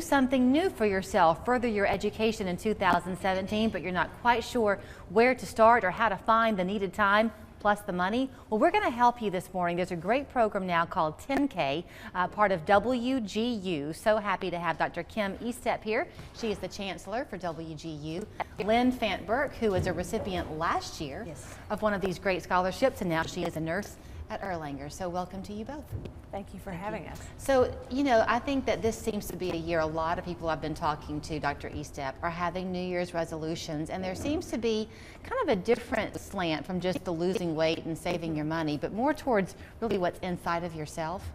something new for yourself, further your education in 2017, but you're not quite sure where to start or how to find the needed time plus the money? Well, we're going to help you this morning. There's a great program now called TennK, part of WGU. So happy to have Dr. Kim Estep here. She is the Chancellor for WGU. Lynn Fant-Burke, who was a recipient last year of one of these great scholarships, and now she is a nurse at Erlanger. So welcome to you both. Thank you for having us. So, you know, I think that this seems to be a year, a lot of people I've been talking to, Dr. Estep, are having New Year's resolutions, and there seems to be kind of a different slant from just the losing weight and saving your money, but more towards really what's inside of yourself,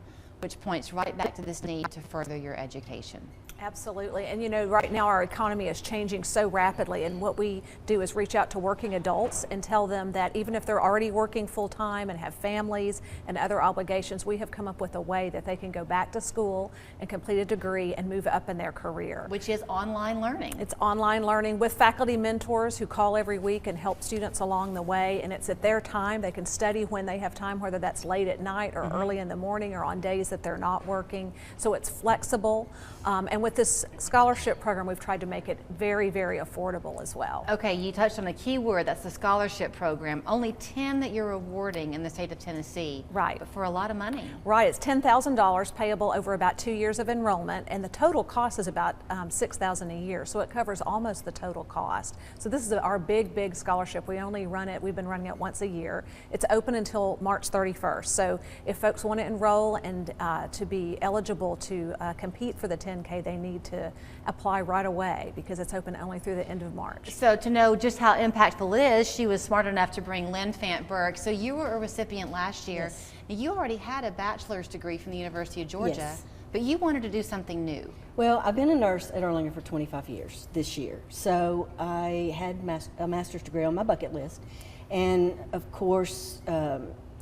which points right back to this need to further your education. Absolutely. And you know, right now our economy is changing so rapidly, and what we do is reach out to working adults and tell them that even if they're already working full-time and have families and other obligations, we have come up with a way that they can go back to school and complete a degree and move up in their career. Which is online learning. It's online learning with faculty mentors who call every week and help students along the way, and it's at their time. They can study when they have time, whether that's late at night or early in the morning or on days that they're not working. So it's flexible, and with this scholarship program, we've tried to make it very, very affordable as well. Okay, you touched on a key word, that's the scholarship program. Only 10 that you're awarding in the state of Tennessee. Right. But for a lot of money. Right, it's $10,000 payable over about 2 years of enrollment, and the total cost is about $6,000 a year, so it covers almost the total cost. So this is our big scholarship. We only run it, we've been running it once a year. It's open until March 31st, so if folks want to enroll and to be eligible to compete for the 10K, they need to apply right away because it's open only through the end of March. So to know just how impactful it is, she was smart enough to bring Lynn Fant-Burke. So you were a recipient last year. Yes. Now, you already had a bachelor's degree from the University of Georgia, Yes. but you wanted to do something new. Well, I've been a nurse at Erlanger for 25 years this year, so I had a master's degree on my bucket list, and of course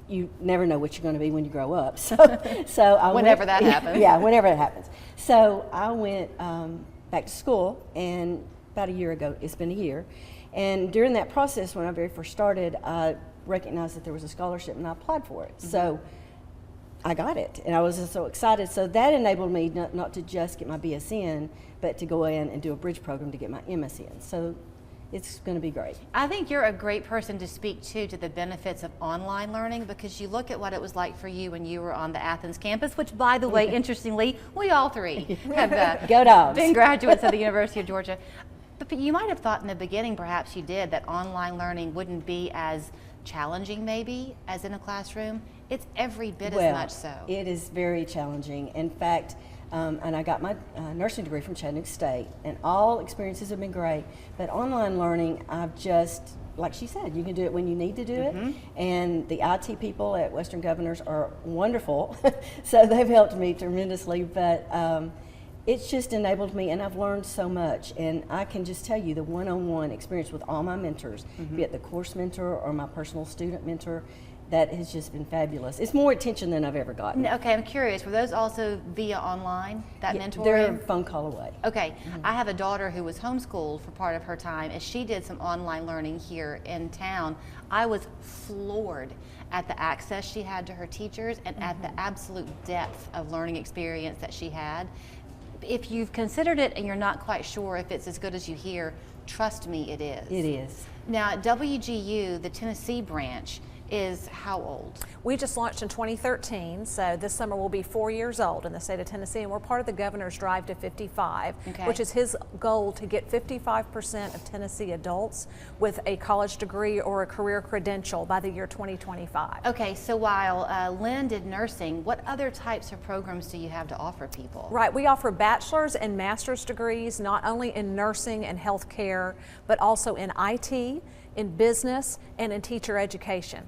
you never know what you're going to be when you grow up. So I Whenever that happens. Yeah, whenever it happens. So I went back to school, and about a year ago, it's been a year, and during that process, when I very first started, I recognized that there was a scholarship, and I applied for it. So I got it, and I was just so excited. So that enabled me not to just get my BSN, but to go in and do a bridge program to get my MSN. So it's going to be great. I think you're a great person to speak to the benefits of online learning, because you look at what it was like for you when you were on the Athens campus, which, by the way, interestingly, we all three have Go Dogs. been graduates of the University of Georgia. But you might have thought in the beginning, perhaps you did, that online learning wouldn't be as challenging maybe as in a classroom. It's every bit as much so. It is very challenging. In fact, and I got my nursing degree from Chattanooga State, and all experiences have been great, but online learning, I've just, like she said, you can do it when you need to do it, and the IT people at Western Governors are wonderful, so they've helped me tremendously, but it's just enabled me, and I've learned so much, and I can just tell you the one-on-one experience with all my mentors, be it the course mentor or my personal student mentor, that has just been fabulous. It's more attention than I've ever gotten. Okay, I'm curious, were those also via online, that mentoring? They're a phone call away. Okay, I have a daughter who was homeschooled for part of her time, and she did some online learning here in town. I was floored at the access she had to her teachers and at the absolute depth of learning experience that she had. If you've considered it and you're not quite sure if it's as good as you hear, trust me, it is. It is. Now, WGU, the Tennessee branch, is how old? We just launched in 2013, so this summer we'll be 4 years old in the state of Tennessee, and we're part of the governor's drive to 55, which is his goal to get 55% of Tennessee adults with a college degree or a career credential by the year 2025. Okay, so while Lynn did nursing, what other types of programs do you have to offer people? Right, we offer bachelor's and master's degrees, not only in nursing and healthcare, but also in IT, in business, and in teacher education.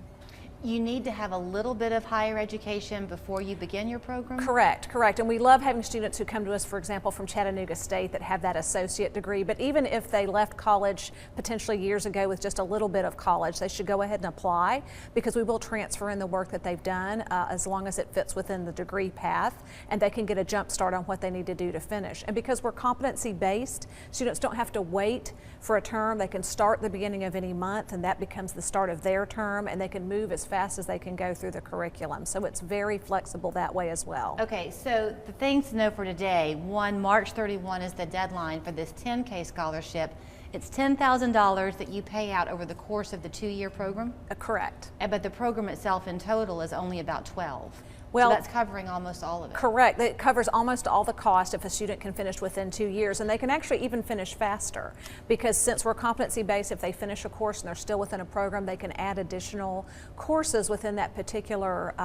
You need to have a little bit of higher education before you begin your program? Correct. And we love having students who come to us, for example, from Chattanooga State that have that associate degree. But even if they left college potentially years ago with just a little bit of college, they should go ahead and apply, because we will transfer in the work that they've done as long as it fits within the degree path, and they can get a jump start on what they need to do to finish. And because we're competency-based, students don't have to wait for a term. They can start the beginning of any month, and that becomes the start of their term, and they can move as fast as they can go through the curriculum. So it's very flexible that way as well. Okay, so the things to know for today, one, March 31 is the deadline for this Tenn-K Scholarship. It's $10,000 that you pay out over the course of the 2-year program? Correct. But the program itself in total is only about 12. Well, so that's covering almost all of it. Correct. It covers almost all the cost if a student can finish within 2 years, and they can actually even finish faster, because since we're competency-based, if they finish a course and they're still within a program, they can add additional courses within that particular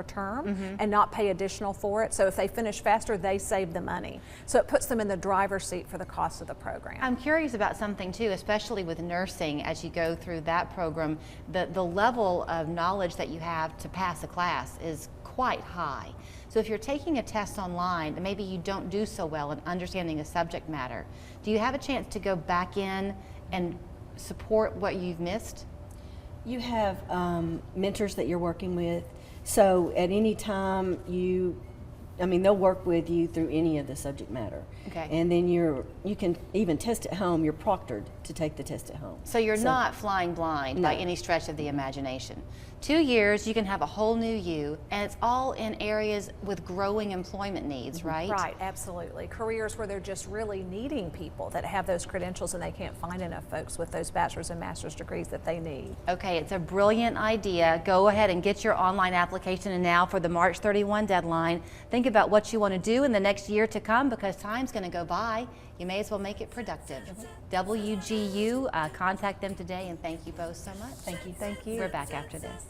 term and not pay additional for it. So if they finish faster, they save the money. So it puts them in the driver's seat for the cost of the program. I'm curious about something too, especially with nursing. As you go through that program, the level of knowledge that you have to pass a class is quite high. So if you're taking a test online and maybe you don't do so well in understanding a subject matter, do you have a chance to go back in and support what you've missed? You have mentors that you're working with, so at any time they'll work with you through any of the subject matter. Okay. And then you can even test at home. You're proctored to take the test at home. So you're not flying blind by any stretch of the imagination. 2 years, you can have a whole new you, and it's all in areas with growing employment needs, right? Right, absolutely. Careers where they're just really needing people that have those credentials, and they can't find enough folks with those bachelor's and master's degrees that they need. Okay, it's a brilliant idea. Go ahead and get your online application in now for the March 31 deadline. Think about what you want to do in the next year to come, because time's going to go by. You may as well make it productive. WGU, contact them today, and thank you both so much. Thank you. Thank you. We're back after this.